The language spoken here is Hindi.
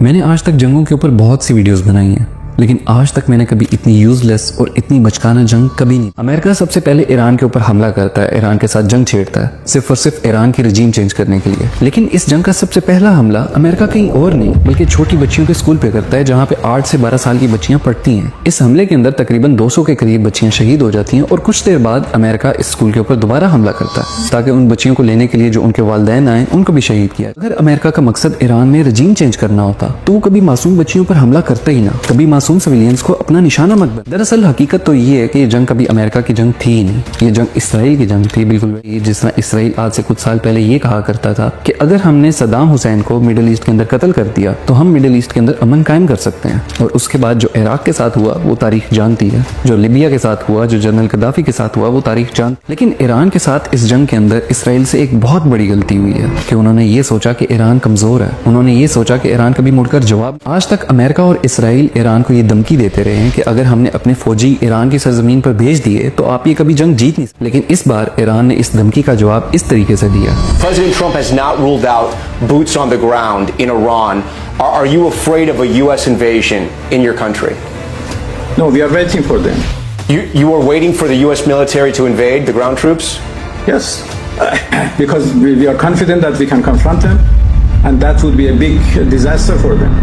मैंने आज तक जंगों के ऊपर बहुत सी वीडियोस बनाई हैं, लेकिन आज तक मैंने कभी इतनी यूजलेस और इतनी बचकाना जंग कभी नहीं। अमेरिका सबसे पहले ईरान के ऊपर हमला करता है, ईरान के साथ जंग छेड़ता है, सिर्फ और सिर्फ ईरान की रजीम चेंज करने के लिए। लेकिन इस जंग का सबसे पहला हमला अमेरिका कहीं और नहीं बल्कि छोटी बच्चियों के स्कूल पे करता है, जहाँ पे 8 से 12 साल की बच्चियां पढ़ती हैं। इस हमले के अंदर तकरीबन 200 के करीब बच्चियां शहीद हो जाती हैं और कुछ देर बाद अमेरिका इस स्कूल के ऊपर दोबारा हमला करता है ताकि उन बच्चियों को लेने के लिए जो उनके वालिदैन आए उनको भी शहीद किया। अगर अमेरिका का मकसद ईरान में रजीम चेंज करना होता तो वो कभी मासूम बच्चियों पर हमला करता ही ना, कभी मासूम सिविलियंस को अपना निशाना मत बना। दरअसल हकीकत तो ये है कि ये जंग कभी अमेरिका की जंग थी ही नहीं, ये जंग इसराइल की जंग थी। बिल्कुल जिस तरह इसराइल आज से कुछ साल पहले ये कहा करता था कि अगर हमने सद्दाम हुसैन को मिडिल ईस्ट के अंदर कत्ल कर दिया तो हम मिडिल ईस्ट के अंदर अमन कायम कर सकते हैं। और उसके बाद जो इराक के साथ हुआ वो तारीख जानती है, जो लिबिया के साथ हुआ, जो जनरल गद्दाफी के साथ हुआ वो तारीख जान। लेकिन ईरान के साथ इस जंग के अंदर इसराइल से एक बहुत बड़ी गलती हुई है कि उन्होंने ये सोचा कि ईरान कमजोर है, उन्होंने ये सोचा कि ईरान कभी मुड़कर जवाब। आज तक अमेरिका और इसराइल ईरान को ये धमकी देते रहे हैं कि अगर हमने अपने फौजी ईरान की सरजमीन पर भेज दिए तो आप ये कभी जंग जीत नहीं सकते। लेकिन इस बार ईरान ने इस धमकी का जवाब इस तरीके से दिया। President Trump has not ruled out boots on the ground in Iran. Are you afraid of a U.S. invasion in your country? No, we are waiting for them. You are waiting for the U.S. military to invade the ground troops? Yes, because we are confident that we can confront them, and that would be a big disaster for them.